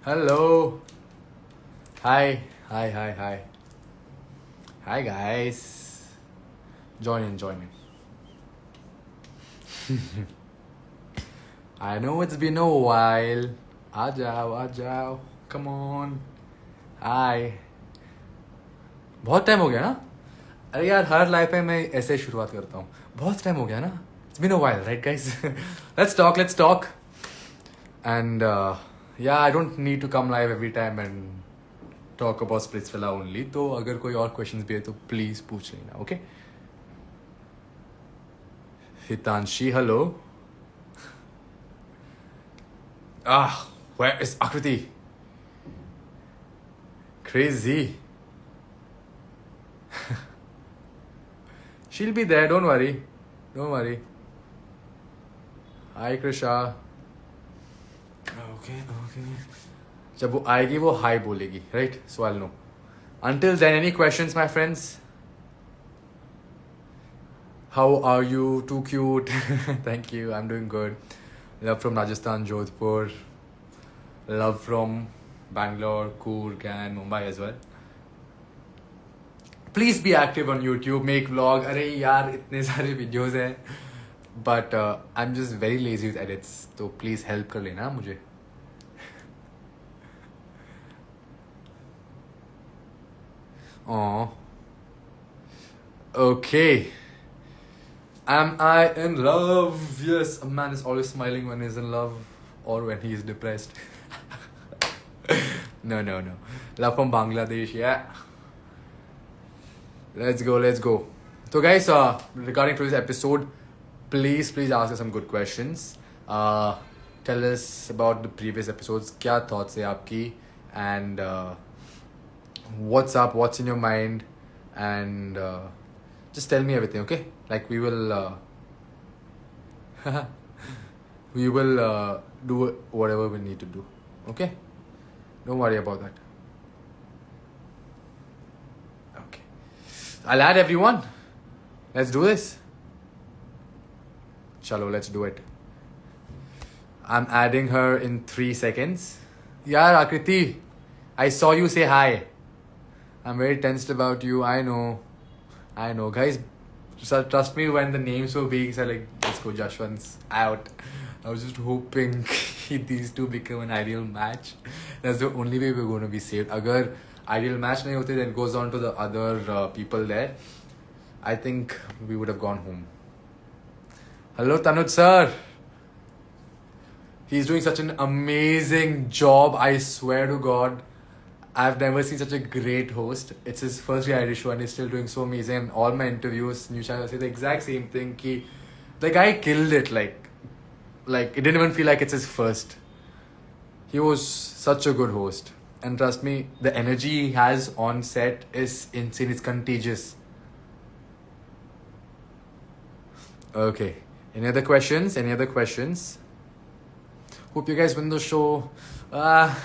Hello. Hi. Hi, hi, hi. Hi, guys. Join in, join in. I know it's been a while. आ जाओ. Come on. Hi. बहुत time हो गया ना. अरे यार हर लाइफ में मैं ऐसे ही शुरुआत करता हूँ. बहुत टाइम हो गया ना. It's been a while, right, guys? Let's talk. And yeah, I don't need to come live every time and talk about Splitsvilla only. तो अगर कोई और questions भी है तो please पूछ लेना, okay? Hitanshi, hello. Where is Akriti? Crazy. She'll be there, don't worry. Don't worry. Hi, Krisha. Okay. जब वो आएगी वो hi बोलेगी, right? So I'll know. Until then, any questions, my friends? How are you? Too cute. Thank you. I'm doing good. Love from Rajasthan, Jodhpur. Love from Bangalore, Coorg, and Mumbai as well. Please be active on YouTube, make vlog. अरे यार इतने सारे videos हैं. But I'm just very lazy with edits. तो please help कर लेना मुझे. Aww. Okay. Am I in love? Yes, a man is always smiling when he's in love or when he is depressed. No. Love from Bangladesh, yeah. Let's go. So guys, regarding today's episode, please ask us some good questions. Tell us about the previous episodes. क्या thoughts है आपकी? And what's up? What's in your mind? And just tell me everything, okay? Like we will do whatever we need to do, okay? Don't worry about that. Okay. I'll add everyone. Let's do this. Chalo, let's do it. I'm adding her in 3 seconds. Yeah, Akriti, I saw you say hi. I'm very tensed about you. I know. Guys, trust me when the names were being said, like, let's go, Jashwant's out. I was just hoping these two become an ideal match. That's the only way we're going to be saved. Agar ideal match nahi hote, then it goes on to the other people there. I think we would have gone home. Hello, Tanuj sir. He's doing such an amazing job. I swear to God, I've never seen such a great host. It's his first reality show and he's still doing so amazing. And all my interviews, Nusha say the exact same thing. The guy killed it. Like it didn't even feel like it's his first. He was such a good host. And trust me, the energy he has on set is insane. It's contagious. Okay. Any other questions? Hope you guys win the show. Who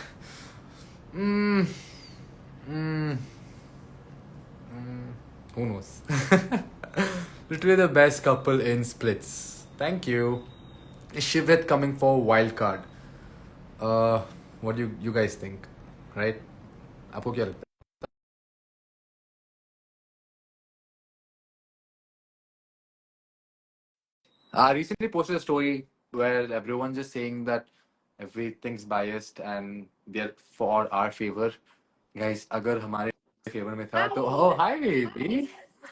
knows? Literally the best couple in Splits. Thank you. Is Shivit coming for wild card? What do you guys think? Right? आपको क्या लगता है? I recently posted a story where everyone's just saying that everything's biased and they're for our favor. Guys, अगर हमारे favor में था तो hi baby.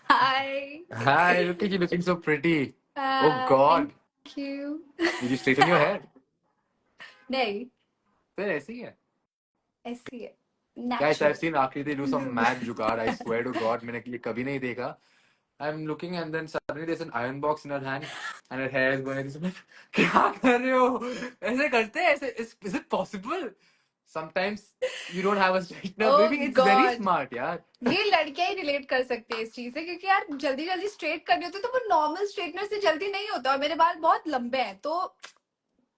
Hi. Hi, look at you looking so pretty. Oh God. Thank you. Did you straighten your hair? नहीं फिर ऐसे ही है. ऐसी है Guys, I've natural. seen Akriti do some mad जुगाड़. I swear to God, मैंने ये कभी नहीं देखा. I'm looking and then suddenly there's an iron box in her hand and her hair is going like this. I'm like, क्या कर रहे हो? ऐसे करते हैं? ऐसे is it possible? Sometimes you don't have a straightener. Oh Baby, it's very God. smart, यार. ये लड़कियां ही रिलेट कर सकते हैं इस चीज से क्योंकि यार जल्दी जल्दी स्ट्रेट करनी होती है तो वो नॉर्मल स्ट्रेटनर से जल्दी नहीं होता और मेरे बाल बहुत लंबे हैं तो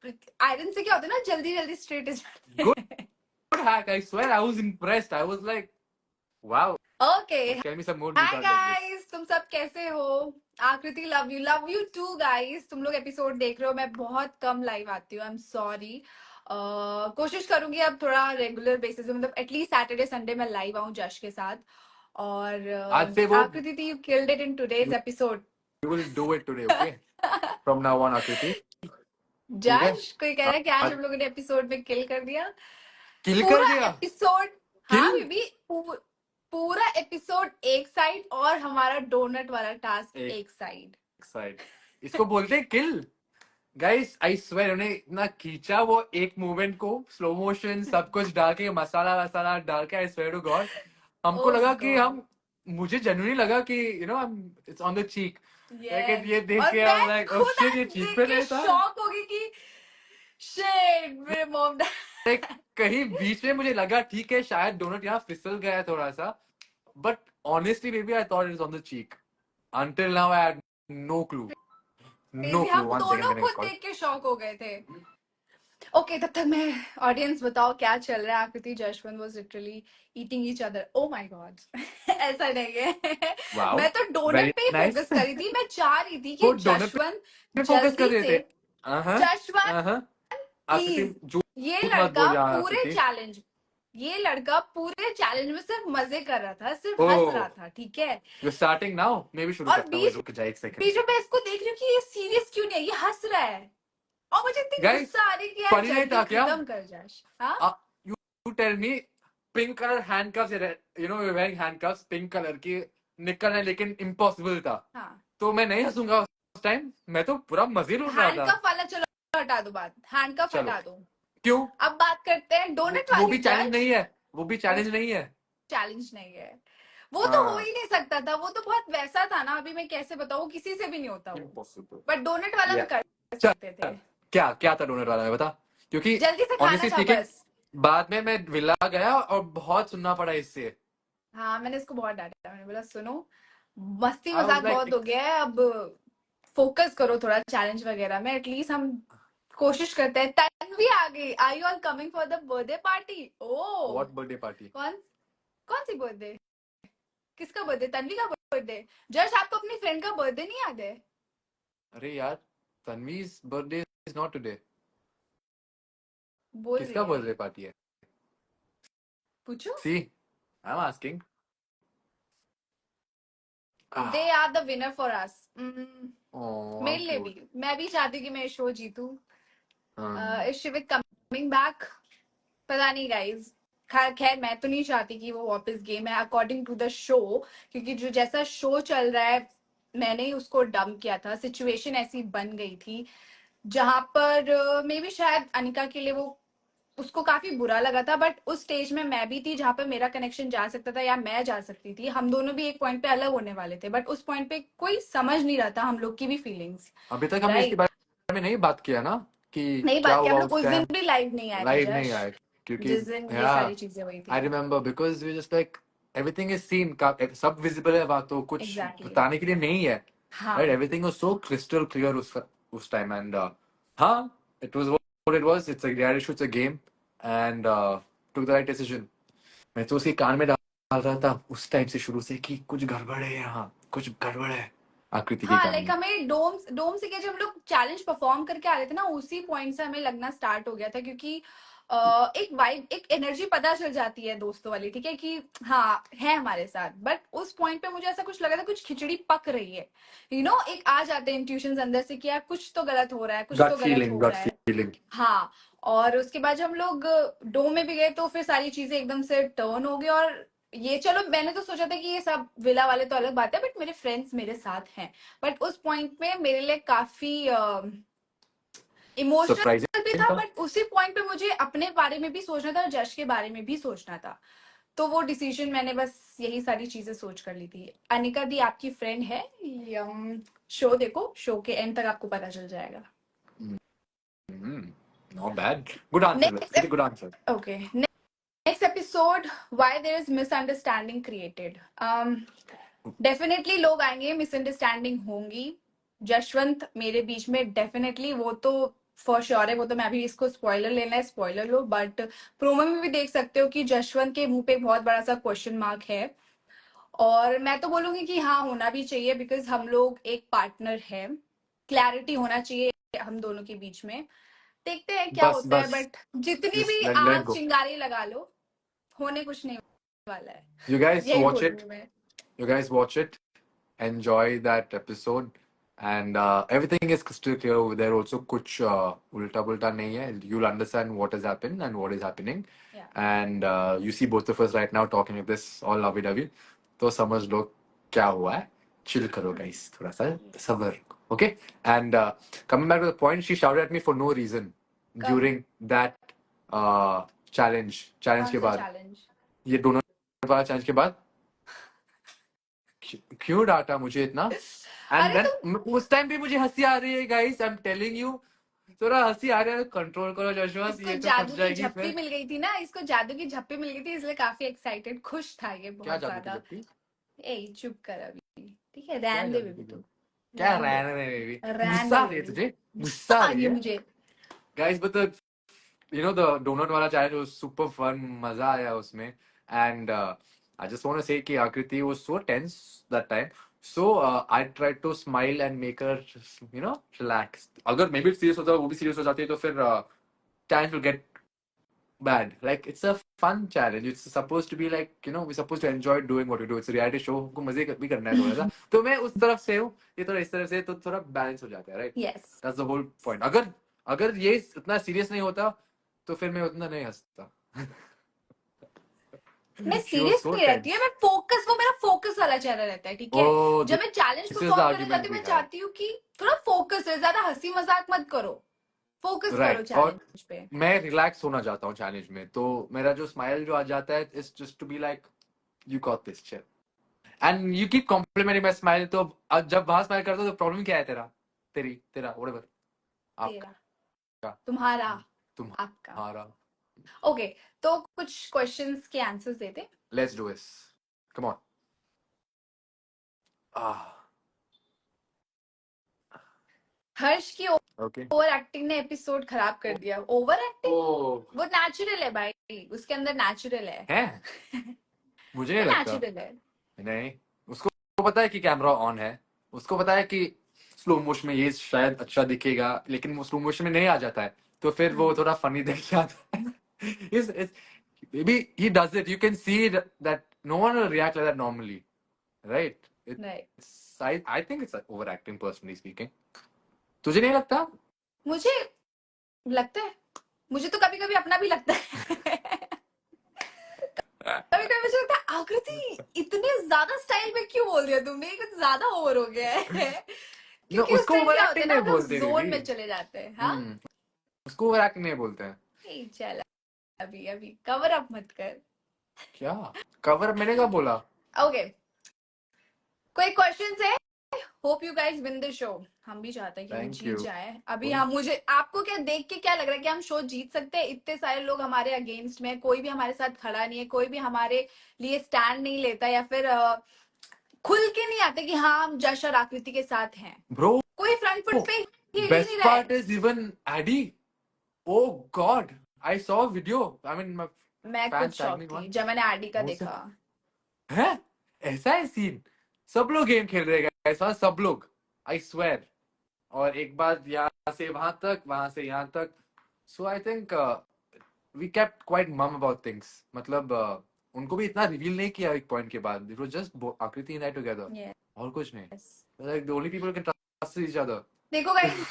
आयरन से क्या होता है ना जल्दी जल्दी स्ट्रेट हो जाते Good हैं. hack. I swear I was impressed. I was like, wow. Okay Tell me some more हाय जुगाड़ like this. गाइस तुम सब कैसे हो. आकृति लव यू टू गाइस. तुम लोग एपिसोड देख रहे हो. मैं बहुत कम लाइव आती हूँ. I am sorry. कोशिश करूंगी अब थोड़ा रेगुलर बेसिस में, मतलब एटलीस्ट सैटरडे संडे में लाइव आऊं जश के साथ. और आज से वो आकृति दी, you killed it in today's episode. you will do it today, okay? From now on, Akriti. ठीक है? जश कोई कह रहा है कि आज हम लोगों ने एपिसोड में किल कर दिया. किल कर पूरा दिया. एपिसोड. हाँ किल बेबी, पूरा एपिसोड एक साइड और हमारा डोनट वाला टास्क एक साइड. साइड. इसको बोलते हैं किल. गाइस आई स्वेयर उन्हें इतना खींचा वो एक मूवमेंट को, स्लो मोशन सब कुछ डाल के, मसाला वसाला डाल के. आई स्वेयर टू गॉड हमको Oh लगा कि God. हम, मुझे जेन्युइनली लगा कि you know it's on the cheek. Yes. ये देख और के मैं लाइक ओह खुद शिट, ये आज चीक देख पे के नहीं था. शॉक हो गई कि शिट, मेरे मॉम लाइक कहीं बीच में मुझे लगा ठीक है शायद डोनट यहाँ फिसल गया है थोड़ा सा, but honestly baby I thought it is on the cheek. Until now I had no clue. No clue. हम वन दोनों सेकंड खुद देख के शॉक हो गए थे. ओके, तब तक मैं, ऑडियंस बताओ क्या चल रहा है. आकृति Jashwant was literally eating each other. Oh my God. ऐसा नहीं है. वाओ मैं तो वेरी डोनट पे ही नाइस. फोकस करी थी. मैं चाह रही थी वो कि डोनट जशवंत पे फोकस कर जल्दी रहे से, थे. जशवंत आकृति प्लीज, ये झूठ मत लड़का बोल यहाँ पूरे आकृति. चैलेंज, ये लड़का पूरे चैलेंज में सिर्फ मजे कर रहा था, सिर्फ ओ हंस रहा था, ठीक है. You starting now. मैं भी शुरू और करता हूँ, बीच रुक जा एक सेकंड. बीच में मैं इसको देख रही हूँ कि ये सीरियस क्यों नहीं है, ये हंस रहा है. और मुझे इतनी गाइस गुस्सा आ रही है कि यार फनी नहीं जल्दी था क्या? खत्म कर जाश. हाँ, you tell me. Pink colour handcuffs, you know wearing handcuffs pink colour की निकल है, लेकिन इम्पॉसिबल था. हाँ. तो मैं नहीं हंसूंगा उस टाइम. मैं तो पूरा मजे लूट रहा था. हैंडकफ वाला चलो हटा दो बात, हैंडकफ चलो हटा दो. क्यों? अब बात करते हैं डोनट वो वाली. भी चैलेंज जज, नहीं है. वो भी चैलेंज नहीं है. चैलेंज नहीं है. वो तो हो हाँ ही नहीं सकता था, वो तो बहुत वैसा था ना. अभी मैं कैसे बताऊँ, किसी से भी नहीं होता वो. इम्पॉसिबल. बट डोनट वाला तो कर चल सकते थे. क्या क्या था डोनट वाला में बता. क्योंकि जल्दी से खाना ऑनेस्टली था स्पीकिंग बस. बाद में मैं विला गया और बहुत सुनना पड़ा इससे. हाँ, मैंने इसको बहुत डांटा. मैंने बोला सुनो, मस्ती आई वाज मजाक बहुत हो लाइक गया है, अब फोकस करो थोड़ा चैलेंज वगैरह में. एटलीस्ट हम कोशिश करते हैं. तन्वी आ गई. Are you all coming for the birthday party? Oh, what birthday party. कौन कौन सी बर्थडे? किसका बर्थडे? तन्वी का बर्थडे. जस्ट आपको अपनी फ्रेंड का बर्थडे नहीं याद है? अरे यार Tanvi's birthday is not today. बोल रही किसका है, बर्थडे पार्टी है? पूछो. See I am asking. They are the winner for us. Oh मेरे हाउ लिए भी, क्यूट. मैं भी चाहती कि मैं शो जीतूं. Is Shivik coming back? पता नहीं गाइज. खैर मैं तो नहीं चाहती कि वो वापस गेम है अकॉर्डिंग टू द शो, क्योंकि जो जैसा शो चल रहा है, मैंने ही उसको डंप किया था. सिचुएशन ऐसी बन गई थी जहां पर मे बी शायद अनिका के लिए वो, उसको काफी बुरा लगा था. बट उस स्टेज में मैं भी थी जहां पर मेरा कनेक्शन जा सकता था या मैं जा सकती थी. हम दोनों भी एक पॉइंट पे अलग होने वाले थे, बट उस पॉइंट पे कोई समझ नहीं रहा था हम लोग की भी फीलिंग्स. अभी तक हमने इसके राइट. बारे में नहीं बात किया ना कि नहीं क्या बात किया हम हुआ लोग. उस उस दिन टाइम. भी लाइव नहीं आए थे लाइव नहीं जश, आए क्योंकि जिस दिन ये या सारी चीजें हुई आई थी. Remember because we just like everything is seen का सब विजिबल है. बात तो कुछ एग्जैक्टली. बताने के लिए नहीं है. हाँ. Right everything was so crystal clear उस टाइम. एंड हाँ it was what it was. It's a reality show. It's a game. And took the right decision. मैं तो उसके कान में डाल रहा था उस टाइम से शुरू से कि कुछ गड़बड़ है यहाँ, कुछ गड़बड़ है आकृति के हाँ, कान लाइक में. हमें डोम से क्या, जब हम लोग चैलेंज परफॉर्म करके आ रहे थे ना, उसी पॉइंट से हमें लगना स्टार्ट हो गया था. क्योंकि एक वाइब, एक एनर्जी पता चल जाती है दोस्तों वाली, ठीक है, कि हाँ है हमारे साथ. बट उस पॉइंट पे मुझे ऐसा कुछ लगा था कुछ खिचड़ी पक रही है. एक आ जाते हैं इंट्यूशंस अंदर से कि यार कुछ तो गलत हो रहा है, कुछ गट तो गलत फीलिंग हो गट रहा है. फीलिंग. हाँ. और उसके बाद जब हम लोग डोम में भी गए तो फिर सारी चीजें एकदम से टर्न हो गई. और ये चलो, मैंने तो सोचा था कि ये सब विला वाले तो अलग बात है, बट मेरे फ्रेंड्स मेरे साथ हैं. बट उस पॉइंट में मेरे लिए काफी इमोशनल भी सरप्राइजिंग था. था. बट उसी पॉइंट पे मुझे अपने बारे में भी सोचना था और जश के बारे में भी सोचना था. तो वो डिसीजन मैंने बस यही सारी चीजें सोच कर ली थी. अनिका दी आपकी फ्रेंड है. शो देखो, शो के एंड तक आपको पता चल जाएगा. Not bad. Good answer. Next. Pretty good answer. Okay. Next episode, why there is misunderstanding created. Definitely लोग आएंगे, मिसअंडरस्टैंडिंग होंगी. जशवंत मेरे बीच में डेफिनेटली, वो तो फॉर श्योर है. वो तो मैं भी इसको स्पॉइलर लेना है, स्पॉइलर लो. बट प्रोमो में भी देख सकते हो कि जशवंत के मुंह पे एक बहुत बड़ा सा क्वेश्चन मार्क है. और मैं तो बोलूंगी कि हाँ, होना भी चाहिए, बिकॉज हम लोग एक पार्टनर है. क्लैरिटी होना चाहिए हम दोनों के बीच में. देखते हैं क्या बस होता है, बस बट जितनी just भी let आग go. चिंगारी लगा लो, होने कुछ नहीं वाला है। You guys यही watch बोलूंगी it. मैं। You guys watch it. Enjoy that episode. And everything is crystal clear over there. Also, kuch ulta bulta nahi hai. You'll understand what has happened and what is happening. Yeah. And you see both of us right now talking like this, all lovey-dovey. तो समझ लो क्या हुआ है. Chill करो guys. थोड़ा सा सबर रखो. Okay? And coming back to the point, she shouted at me for no reason कब? during that challenge कौन के सा बाद. चैलेंज? ये दोनों वाला चैलेंज के बाद क्यों डांटा मुझे इतना? एंड अरे देन उस टाइम भी मुझे हंसी आ रही है guys, I am telling you. थोड़ा हंसी आ रहा है, कंट्रोल करो जशवंत, इसको ये तो फंस जादू की जाएगी झप्पी फिर. मिल गई थी ना, इसको जादू की झप्पी मिल गई थी, इसलिए काफी एक्साइटेड, खुश था ये क्या बहुत जादू की ज्यादा। झप्पी? ए चुप कर अभी, ठीक है, क्या रहने दे जादू की बेबी तू, झप्पी? क्या रहने दे, रहने दे बेबी? रहने गुस्सा दे आ रही है बेबी। तुझे? गुस्सा गुस्सा आ आ रही रही है है मुझे। गाइस, बट the donut वाला challenge was super fun. मजा आया उसमें. And I just want to say कि आकृति was so tense that time. So I tried to smile and make her relax. अगर मैं भी serious होता, वो भी serious हो जाती, तो फिर challenge will get bad. Like it's a fun challenge. It's supposed to be like, we're supposed to enjoy doing what we do. It's a reality show. हमको मजे भी करना है थोड़ा सा. तो मैं उस तरफ से हूँ, ये थोड़ा इस तरफ से, तो थोड़ा बैलेंस हो जाता है, right? Yes, That's the whole point. अगर ये इतना सीरियस नहीं होता, तो फिर मैं उतना नहीं हंसता. मैं She was सीरियस so नहीं रहती है, tense. मैं फोकस, वो मेरा फोकस वाला चेहरा रहता है, ठीक है। Oh, जब मैं challenge this is the perform करने argument जाती हूँ, we मैं had. चाहती हूँ कि थोड़ा फोकस है, ज्यादा हंसी मजाक मत करो, फोकस करो Right. और चैलेंज पे। मैं रिलैक्स होना चाहता हूँ चैलेंज में, तो मेरा जो स्माइल जो आ जाता है, is just to be like, you got this, chill. And you keep complimenting my smile. तो अब जब वहां स्माइल करता हूँ, तो प्रॉब्लम क्या है तेरा, तेरा whatever, तेरा, आपका, तुम्हारा, आपका। तुम्हारा. ओके, तो कुछ क्वेश्चंस के आंसर्स देते। Let's do this. Come on. Harsh की ओके. ओवर एक्टिंग ने एपिसोड खराब कर दिया। ओवर एक्टिंग, ओ वो नेचुरल है भाई, उसके अंदर नेचुरल है। मुझे वो नहीं लगता. नेचुरल है। नहीं, उसको पता है कि कैमरा ऑन है. उसको पता है कि स्लो मोशन में ये शायद अच्छा दिखेगा, लेकिन वो स्लो मोशन में नहीं आ जाता है, तो फिर वो थोड़ा फनी दिख जाता है. Maybe he does it. You can see that no one will react like that normally, right? Right. I think it's like overacting, personally speaking. तुझे नहीं लगता? मुझे लगता है, मुझे तो कभी कभी अपना भी लगता है। कभी कभी मुझे लगता है, आकृति इतने ज्यादा स्टाइल में क्यों बोल दिया तुमने, ये कुछ ज्यादा ओवर हो गया है। No, क्योंकि उस उसको टाइम क्या होता overacting है ना, नहीं हम लोग बोलते जोन बेबी. में चले जाते हैं। हाँ, उसको overacting नहीं बोलते हैं. नहीं चल, अभी अभी कवर अप मत कर। क्या कवर मैंने कहा बोला? ओके, कोई क्वेश्चंस है? Hope you guys win the show. हम भी चाहते हैं कि हम Thank जीत you. जाए। अभी हम, मुझे आपको क्या देख के क्या लग रहा है कि हम शो जीत सकते हैं? इतने सारे लोग हमारे अगेंस्ट में, कोई भी हमारे साथ खड़ा नहीं है, कोई भी हमारे लिए स्टैंड नहीं लेता, या फिर खुल के नहीं आते कि हाँ हम जश और आकृति के साथ हैं। Bro, कोई फ्रंट फुट पे हिल ही नहीं best रहा part है। is even Addy. Oh God, I saw a video. I mean, my मैं खुद fans tagged शॉक me थी one. जब मैंने आरडी का मुंह से देखा। है, ऐसा है सीन. सब लोग गेम खेल रहे हैं ऐसा, सब लोग, आई स्वेर. और एक बार यहाँ से वहां तक, वहां से यहाँ तक. So I think we kept quite mum about things. मतलब उनको भी इतना रिवील नहीं किया एक पॉइंट के बाद. इट वाज जस्ट आकृति एंड आई टुगेदर, और कुछ नहीं. Like the only people can trust each other. देखो गाइस,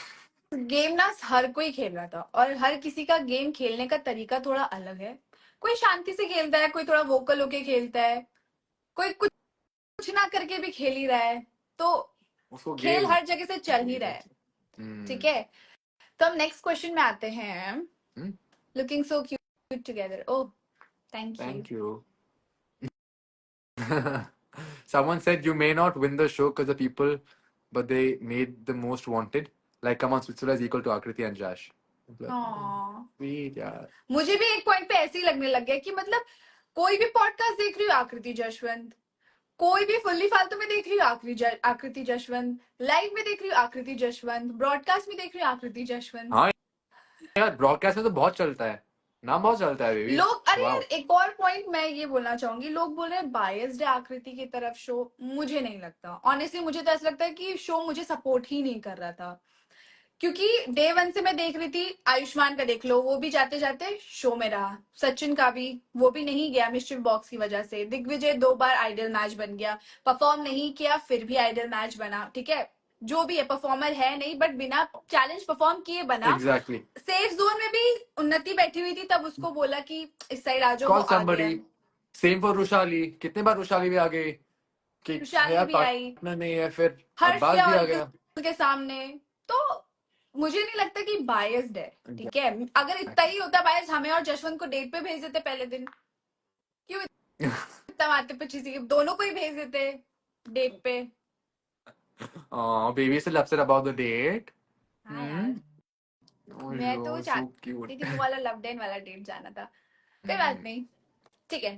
गेम ना हर कोई खेल रहा था, और हर किसी का गेम खेलने का तरीका थोड़ा अलग है। कोई शांति से खेलता है, कोई थोड़ा वोकल होके खेलता है, कोई कुछ ना करके भी खेल ही रहा है। तो उसको खेल गेम हर जगह से चल ही रहा है, ठीक है। तो हम नेक्स्ट क्वेश्चन में आते हैं। Looking so cute together. Oh, thank you. Someone said you may not win the show because the people, but they made the most wanted. Like, come on, Switzerland is equal to Akriti and Josh. Sweet, यार. मुझे भी एक point पे ऐसे ही लगने लग गया कि मतलब कोई भी पॉडकास्ट देख रही हूँ आकृति जशवंत, कोई भी फुल्ली फालतू में देख रही हूँ आकृति जशवंत, लाइव में देख रही हूँ आकृति जशवंत, ब्रॉडकास्ट में देख रही हूँ आकृति जशवंत। हाँ यार, ब्रॉडकास्ट में तो बहुत चलता है, नाम बहुत चलता है बेबी. लोग, अरे यार वाओ. एक और पॉइंट मैं ये बोलना चाहूंगी, लोग बोल रहे हैं बायस्ड है आकृति की तरफ शो। मुझे नहीं लगता, ऑनेस्टली मुझे तो ऐसा लगता है कि शो मुझे सपोर्ट ही नहीं कर रहा था, क्योंकि डे वन से मैं देख रही थी, आयुष्मान का देख लो, वो भी जाते जाते शो में रहा, सचिन का भी, वो भी नहीं गया मिस्ट्री बॉक्स की वजह से, दिग्विजय 2 बार आइडल मैच बन गया, परफॉर्म नहीं किया फिर भी आइडल मैच बना, ठीक है, जो भी है परफॉर्मर है नहीं बट बिना चैलेंज परफॉर्म किए बना। एग्जैक्टली। सेफ जोन में भी उन्नति बैठी हुई थी, तब उसको बोला कि इस साइड आ जाओ, वो कॉल आ गया। समबडी। सेम फॉर रुशाली, कितने बार रुशाली भी आ गई कि खुशहाली यार भी आई, पार्टनर नहीं है, फिर हर्ष अब्बास गया भी आ गया। ऑरेकल के सामने। तो मुझे नहीं लगता कि बायस्ड है, ठीक है, अगर इतना ही होता बायस हमें और जशवंत को डेट पे भेज देते पहले दिन, क्यों इतना मारते पे किसी दोनों को ही भेज देते डेट पे। Oh, baby is still upset about the date. हाँ यार, Oh, मैं तो so cute. चाहती थी वो वाला लव डेन वाला डेट जाना था, कोई बात Hmm. नहीं, ठीक है।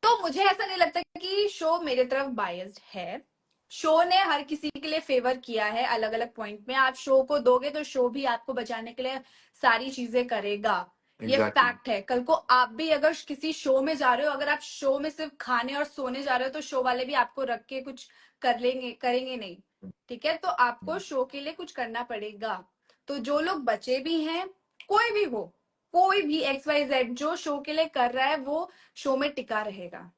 तो मुझे ऐसा नहीं लगता कि शो मेरे तरफ बायस्ड है, शो ने हर किसी के लिए फेवर किया है अलग अलग पॉइंट में, आप शो को दोगे तो शो भी आपको बचाने के लिए सारी चीजें करेगा, ये Exactly. फैक्ट है। कल को आप भी अगर किसी शो में जा रहे हो, अगर आप शो में सिर्फ खाने और सोने जा रहे हो, तो शो वाले भी आपको रख के कुछ कर लेंगे, करेंगे नहीं, ठीक है, तो आपको शो के लिए कुछ करना पड़ेगा। तो जो लोग बचे भी हैं, कोई भी हो, कोई भी XYZ जो शो के लिए कर रहा है, वो शो में टिका रहेगा।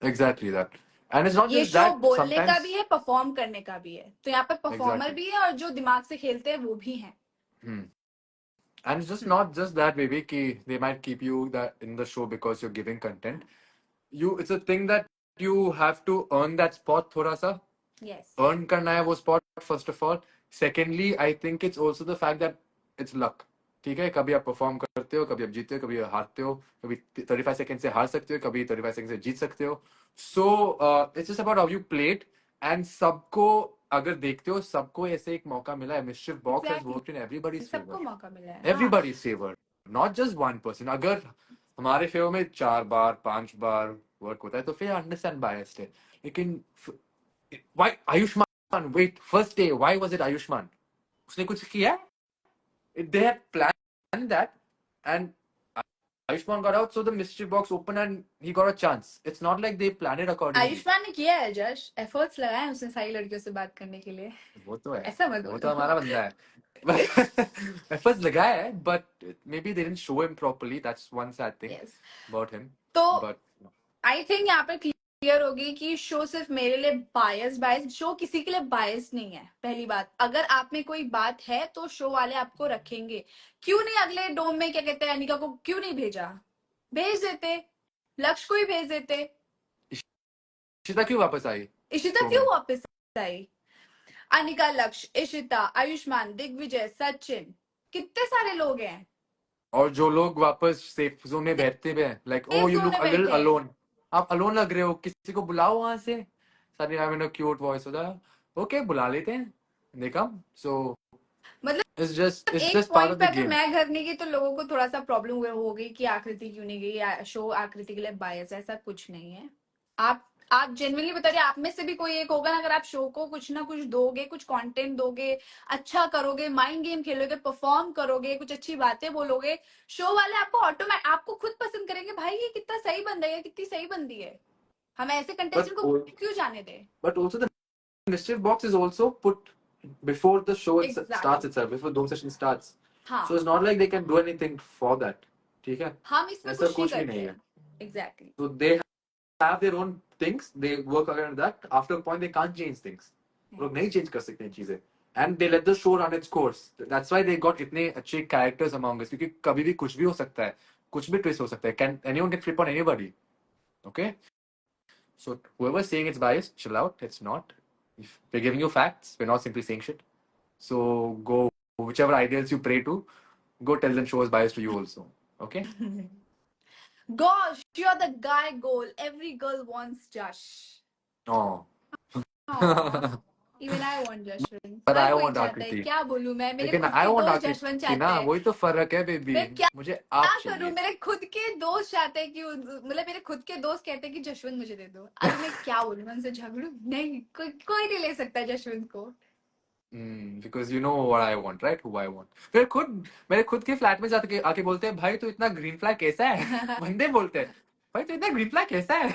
Exactly that. And it's not ये just शो that. बोलने का भी Sometimes. है, परफॉर्म करने का भी है, तो यहाँ पे परफॉर्मर Exactly. भी है और जो दिमाग से खेलते हैं वो भी हैं। Hmm. And it's just not just that, baby. Ki they might keep you that in the show because you're giving content. It's a thing that you have to earn that spot, thoda sa. Yes, Earn करना है वो spot first of all. Secondly, I think it's also the fact that it's luck. ठीक है, कभी आप perform करते हो, कभी आप जीतते हो, कभी हारते हो, कभी 35 सेकंड से हार सकते हो, कभी 35 सेकंड से जीत सकते हो। So it's just about how you played. And सबको अगर देखते हो, सबको ऐसे एक मौका मिला है। Mischief box has exactly, worked in everybody's सबको फेवर, मौका मिला है, हाँ। Everybody's favour, not just one person. अगर हमारे फेवर में 4 बार 5 बार वर्क होता है तो फिर अंडरस्टैंड बायस्ड है। लेकिन why Ayushman, wait, first day why was it Ayushman? उसने कुछ किया? They had planned that, and Ayushman got out, so the mystery box opened and he got a chance. It's not like they planned it accordingly. Ayushman ने किया है जश, efforts लगाए हैं उसने सारी लड़कियों से बात करने के लिए, वो तो है, ऐसा मत वो तो बोलो। हमारा बंदा है। Efforts लगाया है, but maybe they didn't show him properly. That's one sad thing yes, about him. तो But आई थिंक यहाँ पे क्लियर होगी कि शो सिर्फ मेरे लिए बायस शो किसी के लिए बायस नहीं है। पहली बात, अगर आप में कोई बात है तो शो वाले आपको रखेंगे। क्यों नहीं अगले डोम में क्या कहते हैं अनिका को क्यों नहीं भेजा, भेज देते, लक्ष्य को ही भेज देते। इशिता क्यों वापस आई इशिता शो क्यों में? वापस आई? अनिका, लक्ष्य, इशिता, आयुष्मान, दिग्विजय, सचिन, कितने सारे लोग हैं और जो लोग वापस सेफ जोन में बैठते हुए, like oh safe you zone look में अ लिटिल बैठे हैं। अलोन, आप अलोन लग रहे हो, किसी को बुलाओ वहां से। Sunny having a cute voice होता है, ओके बुला लेते हैं, दे कम। सो मतलब it's एक just part पॉइंट of पे the अगर game. मैं घर नहीं गई तो लोगों को थोड़ा सा प्रॉब्लम हो गई कि आकृति क्यों नहीं गई, शो आकृति के लिए बायस है, ऐसा कुछ नहीं है। आप जेन्युइनली बता रहे, आप में से भी कोई एक होगा ना, अगर आप शो को कुछ ना कुछ दोगे, कुछ कंटेंट दोगे, अच्छा करोगे, माइंड गेम खेलोगे, परफॉर्म करोगे, कुछ अच्छी बातें बोलोगे, शो वाले आपको ऑटोमेटिक आपको खुद पसंद करेंगे, भाई ये कितना सही बंदा है, कितनी सही बंदी है, हम ऐसे But कंटेस्टेंट को क्यों जाने दें। but also the mischief box is also put before the show starts exactly, itself, before Dome session starts. हाँ, So it's not like they can do anything for that. ठीक है, हम इसमें ऐसा कुछ नहीं कुछ भी करते नहीं है। हैं। Exactly, So they have their own things, they work around that. After a point they can't change things. वो लोग नहीं चेंज कर सकते हैं चीजें। And they let the show run its course. That's why they got इतने अच्छे characters among us, क्योंकि कभी भी कुछ भी हो सकता है, कुछ भी twist हो सकता है। Can anyone can flip on anybody? Okay? So whoever's saying it's biased, chill out. It's not. If we're giving you facts, we're not simply saying shit. So go, whichever ideals you pray to, go tell them show is biased to you also. Okay? gosh, you're the guy goal, every girl wants Josh. Oh. Aw, even I want Jashwant, But her I कोई want चाहता है, आकृति। क्या बोलूं मैं, मेरे लेकिन खुद I के want दोस्त जशवंत आकृति चाहते ना, हैं, वही तो फर्क है बेबी। मैं क्या मुझे आप करूं, चाहिए। मेरे खुद के दोस्त चाहते हैं कि मतलब मेरे खुद के दोस्त कहते हैं कि जशवंत मुझे दे दो, अभी मैं क्या बोलूं, मैं उनसे झगड़ू नहीं, कोई नहीं ले सकता जशवंत को। Because you know what I want, right? Who I want. मेरे खुद के फ्लैट में जाके आके बोलते हैं, भाई तू इतना ग्रीन फ्लैग कैसा है? बंदे बोलते हैं, भाई तू इतना ग्रीन फ्लैग कैसा है?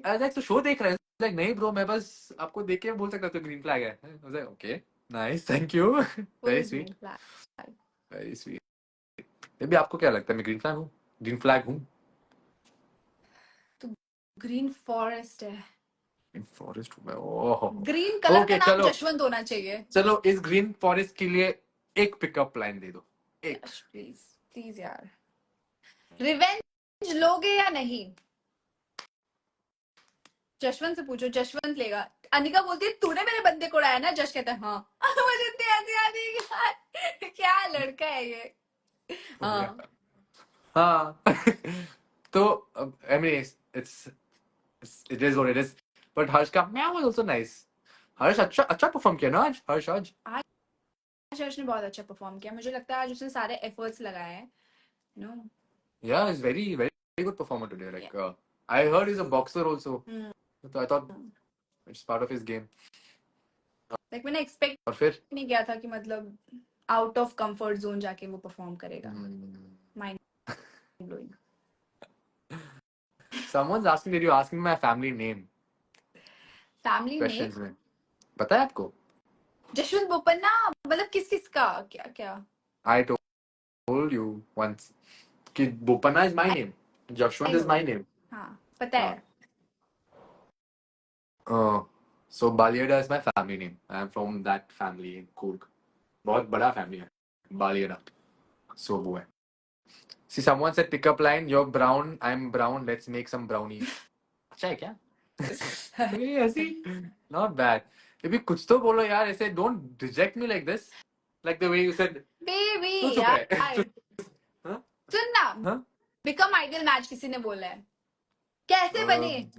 आज तू शो देख रहा है? Like, नहीं ब्रो, मैं बस आपको देख के बोल सकता हूँ तो ग्रीन फ्लैग है। Okay, nice, thank you, very full sweet, green flag. Very sweet. Baby आपको क्या लगता है मैं ग्रीन फ्लैग हूँ? ग्रीन फ्लैग हूँ? तो ग्रीन फॉरेस्ट है। ग्रीन फॉरेस्ट हूँ मैं, ओह। ग्रीन कलर का ओके नाम चलो, जशवंत होना चाहिए। चलो इस ग्रीन फॉरेस्ट के लिए एक पिकअप लाइन दे दो, एक। यश प्लीज, प्लीज यार। रिवेंज लोगे या नहीं? जशवंत से पूछो, जशवंत लेगा। अनिका बोलती है तूने मेरे बंदे को उड़ाया ना, जश कहता है हाँ। मुझे इतनी हंसी आती है कि यार, क्या लड़का है ये। हाँ। हाँ। तो I mean it's it is what it is, but Harsh का म्याऊ वाज आल्सो नाइस। हर्ष अच्छा अच्छा परफॉर्म किया ना आज, हर्ष आज। आज हर्ष ने बहुत अच्छा परफॉर्म किया, मुझे लगता है आज उसने सारे एफर्ट्स लगाए हैं। No. Yeah, he's very good performer today. Like I heard he's a boxer also, so I thought it's part of his game. Like मैंने एक्सपेक्ट और फिर नहीं किया था कि मतलब आउट ऑफ कंफर्ट जोन जाके वो परफॉर्म करेगा। Mind blowing. someone's asking, did you ask me my family name? Family name? Questions में पता है आपको? जशवंत बोपन्ना, मतलब किस किस का क्या क्या? I told you once कि Bopanna is my name, I Jashwant is no. my name. हाँ पता हाँ. है। So Baliada is my family name. I am from that family in Coorg. बहुत बड़ा family है Baliada. So वो है. See, someone said pickup line, you're brown, I'm brown, let's make some brownies. अच्छा है क्या? ये ऐसी not bad. अभी कुछ तो बोलो यार, ऐसे don't reject me like this. Like the way you said, baby तू चुप रहे. यार हाँ? सुन ना, हाँ? बिकम आइडियल मैच किसी ने बोला है, कैसे बने?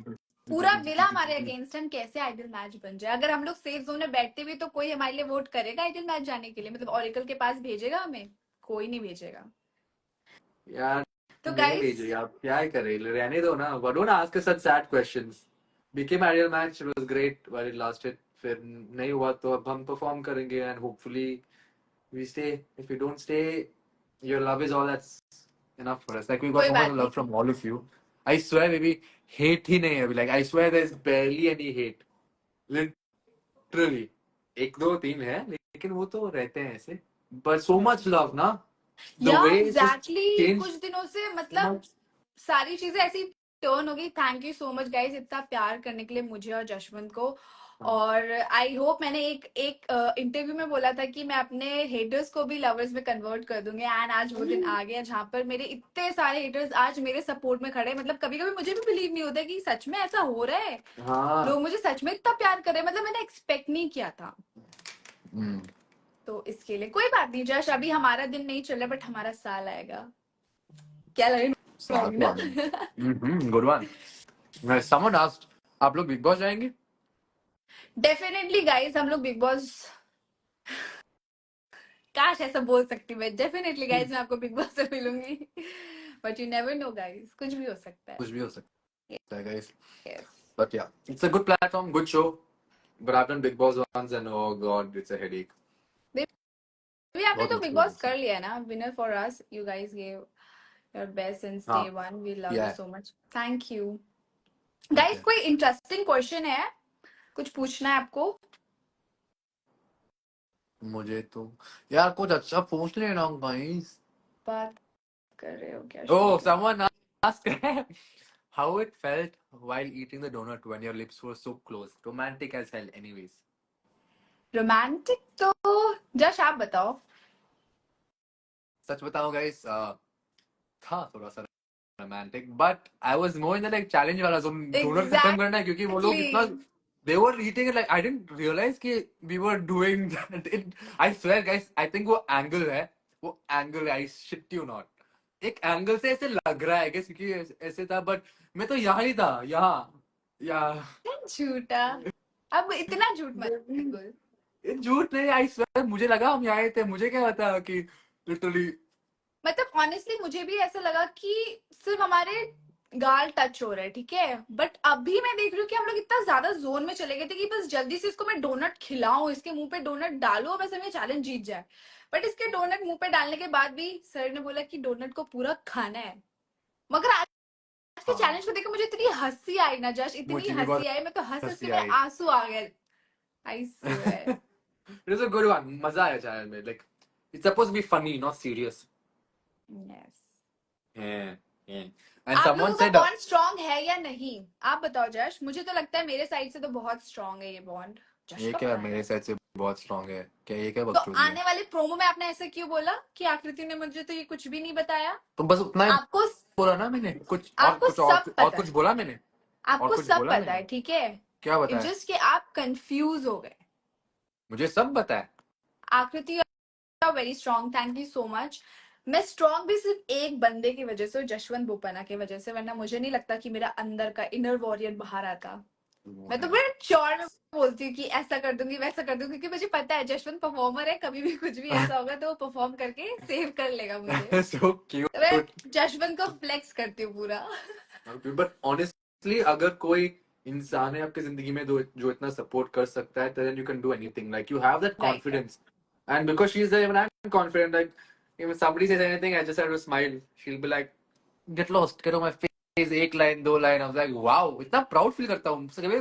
पूरा विला हमारे अगेंस्ट है, कैसे आइडियल मैच बन जाए? अगर हम लोग सेफ जोन में बैठते भी तो कोई हमारे लिए वोट करेगा आइडियल मैच जाने के लिए? मतलब ऑरिकल के पास भेजेगा हमें? कोई नहीं भेजेगा। यार तो नहीं गाइस भेजिए, आप क्या ही करे, रहने दो ना, don't ask us such sad questions. Became ideal match, it was great while it lasted. फिर नहीं हुआ तो अब हम परफॉर्म करेंगे and hopefully we stay. If we don't stay, your love is all that's enough for us. Like we got कोई so much बात love नहीं। from all of you. I swear baby, hate ही नहीं है अभी. Like I swear there's barely any hate. Literally. एक दो तीन है लेकिन वो तो रहते हैं ऐसे. But so much love ना. The या way it's just exactly changed कुछ दिनों से so मतलब much. सारी चीजें ऐसी टर्न हो गई। Thank you so much guys इतना प्यार करने के लिए मुझे और जशवंत को। और आई होप, मैंने एक एक इंटरव्यू में बोला था कि मैं अपने हेटर्स को भी लवर्स में कन्वर्ट कर दूंगी, एंड आज वो दिन आ गया जहां पर मेरे इतने सारे हेटर्स आज मेरे सपोर्ट में खड़े हैं। मतलब कभी कभी मुझे भी बिलीव नहीं होता कि सच में ऐसा हो रहा है, हाँ. लोग मुझे सच में इतना प्यार कर रहे हैं। मतलब मैंने एक्सपेक्ट नहीं किया था। तो इसके लिए कोई बात नहीं जश, अभी हमारा दिन नहीं चल रहा बट हमारा साल आएगा। क्या लगे ना? Good one. समवन आस्क्ड, आप लोग बिग बॉस जाएंगे? डेफिनेटली गाइस, हम लोग बिग बॉस, काश ऐसा बोल सकती मैं। डेफिनेटली गाइस मैं आपको बिग बॉस से मिलूंगी, but you never know guys, कुछ भी हो सकता है। कुछ भी हो सकता है guys. Yes. But yeah, it's a good platform, good show. But I've done Big Boss once and oh god, it's a headache. अभी आपने बहुत तो बिग मुश्किल बॉस है. कर लिया ना, winner for us, you guys gave your best since हाँ. Day one, we love you Yeah. So much, thank you. Guys Okay. कोई इंटरेस्टिंग क्वेश्चन है, कुछ पूछना है आपको? मुझे तो यार कुछ अच्छा पूछ लेना guys. बात कर रहे हो क्या Oh, Shubh? someone asked how it felt while eating the donut when your lips were so close. Romantic as hell, anyways. Romantic तो जश आप बताओ। सच बताऊं guys, था थोड़ा सा romantic, but I was more in the like challenge वाला zone, donut खत्म करना है क्योंकि वो लोग इतना exactly. they were eating it like I didn't realize कि we were doing that. I swear guys, I think वो एंगल है, वो एंगल है, I shit you not. एक एंगल से ऐसे लग रहा है guys क्योंकि ऐसे था, बट मैं तो यहाँ ही था, यहाँ यहाँ. झूठा, अब इतना झूठ मत बोल। ये झूठ नहीं, आई स्वेयर मुझे लगा हम यहाँ ही थे, मुझे क्या पता कि लिटरली. मतलब ऑनेस्टली मुझे भी ऐसा लगा कि सिर्फ हमारे गाल टच हो रहा है, ठीक है, बट अभी मैं देख रही हूँ कि हम लोग इतना ज्यादा जोन में चले गए थे कि बस जल्दी से इसको मैं डोनट खिलाऊं, इसके मुंह पे डोनट डालूं और बस हमें चैलेंज जीत जाए। बट इसके डोनट मुंह पे डालने के बाद भी सर ने बोला कि डोनट को पूरा खाना है। मगर आज के हाँ, चैलेंज को देखकर मुझे इतनी हंसी आई ना जश, इतनी मुझे भी हंसी बहुत आई, मैं तो हंस हंस के हंसी मेरे आई. आंसू आ गए। I swear. It was a good one. मजा आया चैनल में. Like it's supposed to be funny, not serious. Yes. Yeah, yeah. And आप someone लोगों का said, बॉन्ड स्ट्रांग है या नहीं? आप बताओ जश. मुझे तो लगता है मेरे साइड से तो बहुत स्ट्रांग है ये बॉन्ड. जश ये का क्या पता मेरे नहीं. साइड से बहुत स्ट्रांग है क्या? ये क्या तो बकचोदी है? आने वाले प्रोमो में आपने ऐसे क्यों बोला कि आकृति ने मुझे तो ये कुछ भी नहीं बताया? तो बस उतना ही आपको बोला ना मैंने. कुछ आपको सब और पता कुछ है. बोला मैंने. और आपको कुछ सब बोला पता है, मैंने. ठीक है. क्या इट बताया? जस्ट कि आप कंफ्यूज हो गए. मुझे सब बताया. आकृति very strong. Thank you so much. मैं स्ट्रांग भी सिर्फ एक बंदे की वजह से, जशवंत बोपन्ना की वजह से, वरना मुझे नहीं लगता कि मेरा अंदर का इनर वॉरियर बाहर आता. मैं तो बड़े चौड़ में बोलती हूँ कि ऐसा कर दूंगी वैसा कर दूंगी, क्योंकि मुझे पता है जशवंत परफॉर्मर है. कभी भी कुछ भी ऐसा होगा तो वो परफॉर्म करके सेव कर लेगा मुझे. So तो मैं cute. जशवंत को फ्लेक्स करती हूँ पूरा. But honestly, अगर कोई इंसान है आपकी जिंदगी में जो इतना सपोर्ट कर सकता है, then you can do anything. Like you have that right. confidence. And because she's there, even I'm confident. Like if somebody says anything, I just have to smile. She'll be like, "Get lost, get on my face." एक line दो line. I was like, wow, इतना proud feel करता हूँ. मुझसे कभी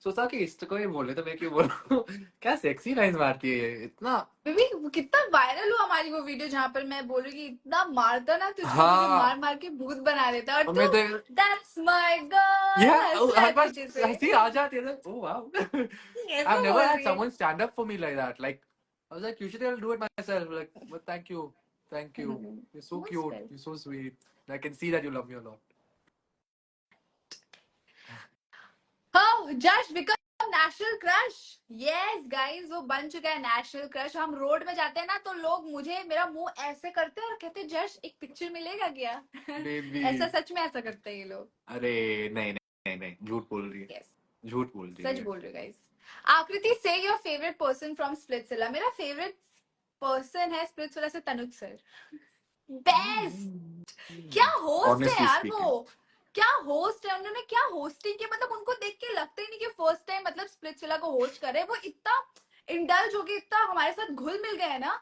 सोचा कि इसको ये बोले तो मैं क्यों बोलूं. क्या सेक्सी लाइन मारती है ये इतना. बेबी कितना वायरल हुआ हमारी वो वीडियो जहां पर मैं बोल रही कि इतना मारता ना तुझको, तुझे हाँ. मार मार के भूत बना देता. और और तू मैं तो दैट्स माय गर्ल हंस रहा हर है बार पीछे से. हंसी आ जाती है. Oh wow. ऐसा I've never बोल had रही है. someone stand up for me like that. Like I was like, usually I'll do it myself. Like, but thank you, thank you. You're so Most cute. well. You're so sweet. I can see that you love me a lot. Oh, Josh become national crush. Yes guys, वो बन चुका है national crush. हम road में जाते हैं ना तो लोग मुझे, मेरा मुंह ऐसे करते हैं और कहते हैं जश एक पिक्चर मिलेगा क्या? Baby. ऐसा सच में ऐसा करते हैं ये लोग. अरे नहीं नहीं नहीं, झूठ बोल रही है. यस, झूठ बोल रही सच है. बोल रहे गाइस. आकृति से your favourite person from Splitsvilla. मेरा फेवरेट पर्सन है स्प्लिट्सविला से तनुज सर. बेस्ट. क्या होस्ट है Honestly यार speaking. वो. क्या होस्ट है. उन्होंने क्या होस्टिंग की. मतलब उनको देख के लगता ही नहीं कि फर्स्ट टाइम मतलब स्प्लिट्सविला को होस्ट कर रहे हैं. वो इतना इंडल्ज हो गए, इतना हमारे साथ घुल मिल गए हैं ना,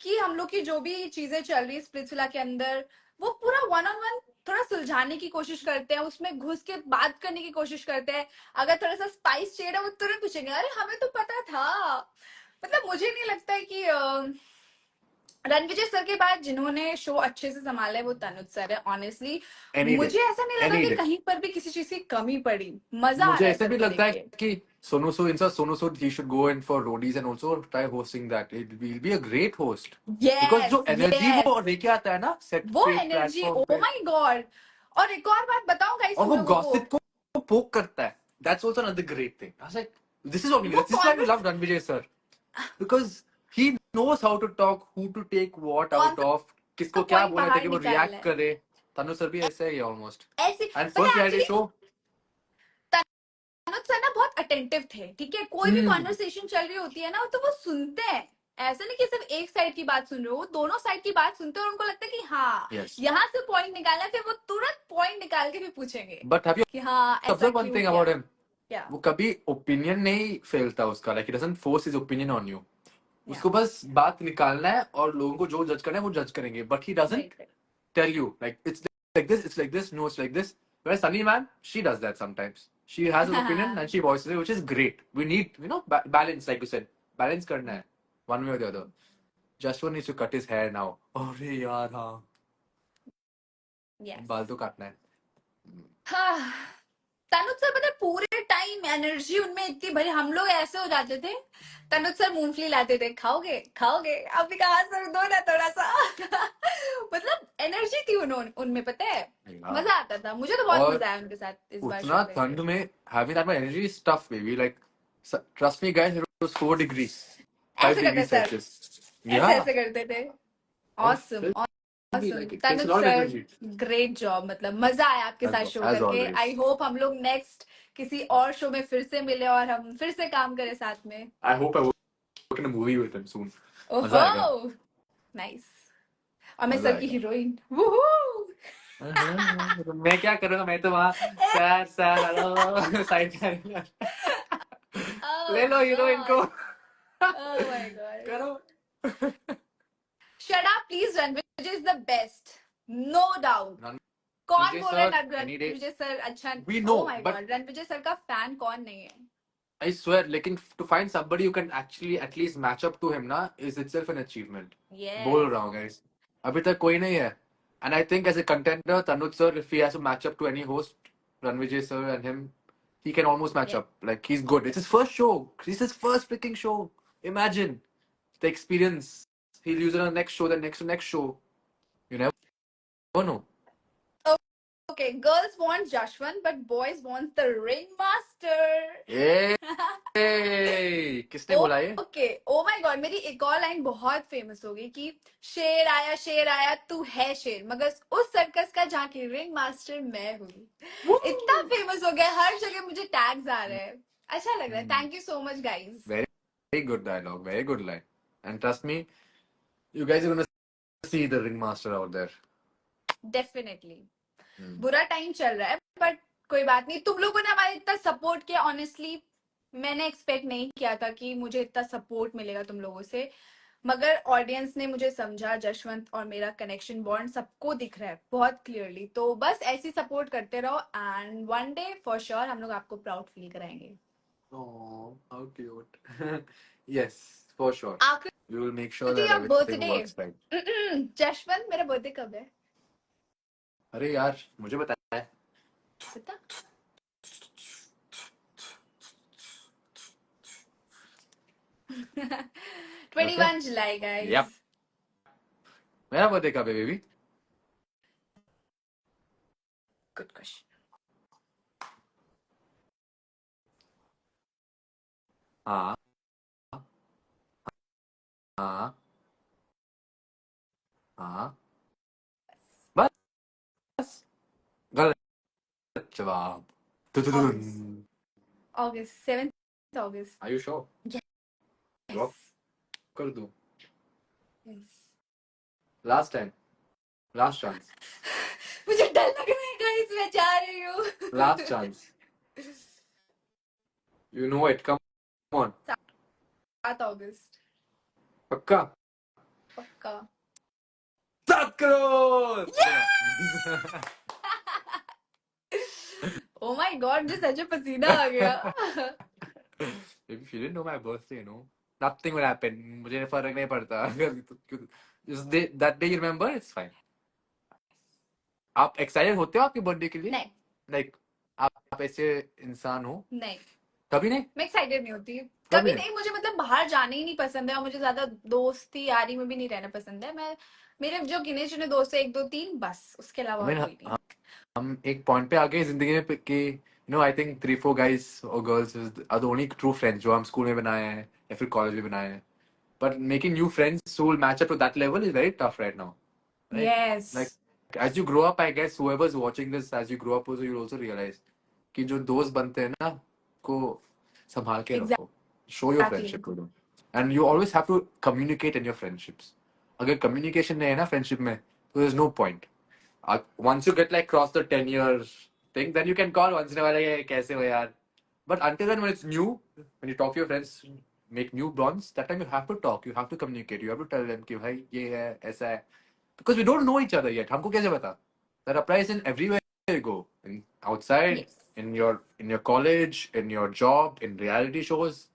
कि हम लोग की जो भी चीजें चल रही है स्प्लिट्सविला के अंदर, वो पूरा वन ऑन वन थोड़ा सुलझाने की कोशिश करते हैं, उसमें घुस के बात करने की कोशिश करते हैं. अगर थोड़ा सा स्पाइस चाहिए ना, वो तुरंत पूछेंगे अरे हमें तो पता था. मतलब मुझे नहीं लगता है कि रणविजय सर के बाद जिन्होंने शो अच्छे से संभाला है वो तनुज सर है. Honestly Any day. मुझे ऐसा नहीं लगा Any कि day. कहीं पर भी किसी चीज की कमी पड़ी. मजा आ मुझे रहा है ऐसे भी सबको लगता देख है के. कि Sonu Sood he should go in for roadies and also try hosting that. It will be a great host. Because yes जो एनर्जी यस, वो लेके आता है ना सेट वो पे एनर्जी, प्लेटफॉर्म ओ पे, माय गॉड. और एक और बात बताऊं गाइस और तुम वो लोगों को. गॉसिप को पोक करता है. That's also another great thing. I was like, this is what we need. वो This is why we converse love Ranvijay sir. Because he knows how to talk, who to take what कौन out of, सा किसको क्या point बोलना था बाहर कि वो निकालना रिएक्ट है. करे. तनु सर भी ऐसा ही है ऑलमोस्ट. ऐसे एंड पता फर्स्ट है रियलिटी एक्चुअली शो. अनुज सर ना बहुत अटेंटिव थे. ठीक है, कोई भी कॉन्वर्सेशन चल रही होती है ना तो वो सुनते हैं. ऐसा नहीं कि सिर्फ एक साइड की बात सुन रहे हो, वो दोनों साइड की बात सुनते हैं और उनको लगता है कि हाँ Yes. यहाँ से पॉइंट निकालना है, फिर वो तुरंत पॉइंट निकाल के भी पूछेंगे But have you कि हाँ ऐसा observed one क्यों thing किया. about him? क्या. वो कभी ओपिनियन नहीं फैलता उसका. Like he doesn't force his opinion on you. या उसको बस बात निकालना है और लोगों को जो जज करना है वो जज करेंगे. But he doesn't right. tell you like it's like this, it's like this, no, it's like this. Whereas Sunny Man, she does that sometimes. She has an opinion and she voices it, which is great. We need, balance, like you said. Balance करना है, one way or the other. Jashwant needs to cut his hair now. अरे यार हाँ, yes. बाल तो काटना है. हाँ, तनुज सर पता है पूरे टाइम एनर्जी उनमें इतनी भरी. हम लोग ऐसे हो जाते थे, तनुज सर मूंगफली लाते थे, खाओगे खाओगे, अभी कहा सर दो ना थोड़ा सा. मतलब एनर्जी थी उनमें, पता है. मजा आता था. मुझे तो बहुत और मजा आया उनके साथ इस बार उतना शो ठंड करके. में having that much energy is tough, baby. Like, trust me, guys, it was 4 degrees, 5 ऐसे करते degrees सर, Celsius. ऐसे Yeah. ऐसे करते थे. और ऑसम फिर भी awesome. like it takes a Tanuj lot of sir energy. Great job. मतलब मजा आया आपके साथ शो As करके. always. आई होप हम लोग नेक्स्ट किसी और शो में फिर से मिले और हम फिर से काम करें साथ में. I hope I work in a movie with him soon. मजा आएगा. ओहो नाइस. और मैं मजा सर की आएगा. हीरोइन. वूहू. मैं क्या करूंगा, मैं तो वहाँ सर सर हेलो साइड ले लो हीरोइन को. Oh my god. करो. Shut up please. Ranvijay is the best. No doubt. कौन रणविजय बोल रहा है sir, any day. Ranvijay sir अच्छा. We Oh know, my but god. Ranvijay sir का फैन कौन नहीं है. I swear, लेकिन to find somebody who can actually at least match up to him ना is itself an achievement. बोल Yes. रहा हूँ guys. अभी तक कोई नहीं है. And I think as a contender, Tanuj sir, if he has to match up to any host, Ranvijay sir and him, he can almost match Yeah. up. Like he's good. It's his first show. It's his first freaking show. Imagine the experience. He'll use it on the next show, the next show. You never know. Okay, girls want Jashwant, but boys want the ringmaster. Hey, किसने बोला ये? Okay, oh my God, मेरी एक और line बहुत famous हो गई कि शेर आया तू है शेर, मगर उस सर्कस का जहाँ की रिंग मास्टर मैं हूँ. इतना फेमस हो गया, हर जगह मुझे टैग्स आ रहे हैं. अच्छा लग रहा है. Thank you so much guys. Very good dialogue. Very good line. And trust me, you guys are gonna see the ringmaster out there. Definitely. बुरा टाइम चल रहा है, बट कोई बात नहीं. तुम लोगों ने हमारे इतना सपोर्ट किया. ऑनेस्टली मैंने एक्सपेक्ट नहीं किया था कि मुझे इतना सपोर्ट मिलेगा तुम लोगों से, मगर ऑडियंस ने मुझे समझा. जशवंत और मेरा कनेक्शन बॉन्ड सबको दिख रहा है बहुत क्लियरली. तो बस ऐसी सपोर्ट करते रहो and one day for sure हम लोग आपको प्राउड फील कराएंगे. Oh, how cute. Yes, for sure. We will make sure आकृति that your everything birthday. works right. Jashwant, मेरा बर्थडे कब है? अरे यार, मुझे पता है. बता. 21 जुलाई गाइस. Yep. मेरा बर्थडे कब है बेबी? Good question. हाँ हाँ हाँ. बस गलत जवाब. अगस्त 7th August. Are you sure? Lock कर दूं? Last time. Last chance. मुझे डर लग रहा है गाइस, मैं जा रही हूँ. Last chance. You know it. Come on. 7 अगस्त. पक्का? पक्का. 7 करोड़. Oh my god, मुझे सच में पसीना आ गया. If you didn't know my birthday, you know, nothing will happen. मुझे फर्क नहीं पड़ता. That day you remember, it's fine. आप एक्साइटेड होते हो आपके बर्थडे के लिए? नहीं. Like आप ऐसे इंसान हो? नहीं. कभी नहीं? मैं एक्साइटेड नहीं होती कभी नहीं. मुझे मतलब बाहर जाने ही नहीं पसंद है, और मुझे ज्यादा दोस्ती यारी में भी नहीं रहना पसंद है. मैं मेरे जो गिने चुने दोस्त है 1 2 3 बस, उसके अलावा कोई नहीं. हम एक पॉइंट पे आ गए जिंदगी में कि you know, I think 3-4 guys or girls are the only true friends जो हम स्कूल में बनाए हैं या फिर कॉलेज में बनाए हैं. But making new friends who will match up to that level is very tough right now. Right? Yes. Like as you grow up, I guess whoever's watching this, as you grow up also, you'll also realize कि जो दोस्त बनते हैं ना, को संभाल के रखो. Show your friendship to them. And you always have to communicate in your friendships. अगर communication नहीं है ना friendship में, so there's no point. Once you get like cross the 10 years thing, then you can call once in a while, like, कैसे हो यार? But until then, when it's new, when you talk to your friends, make new bonds, that time you have to talk, you have to communicate, you have to tell them कि भाई ये है, ऐसा है. Because we don't know each other yet. हमको कैसे पता? That applies in everywhere you go. In outside, Yes. in your college, in your job, in reality shows,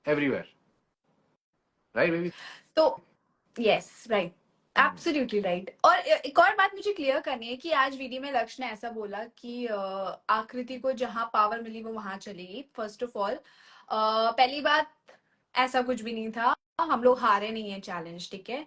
everywhere. Right, baby? तो yes, right. Absolutely right. और एक और बात मुझे clear करनी है कि आज वीडियो में लक्ष्य ने ऐसा बोला कि आकृति को जहां पावर मिली वो वहां चलेगी. फर्स्ट ऑफ ऑल, पहली बात, ऐसा कुछ भी नहीं था. हम लोग हारे नहीं है चैलेंज, ठीक है?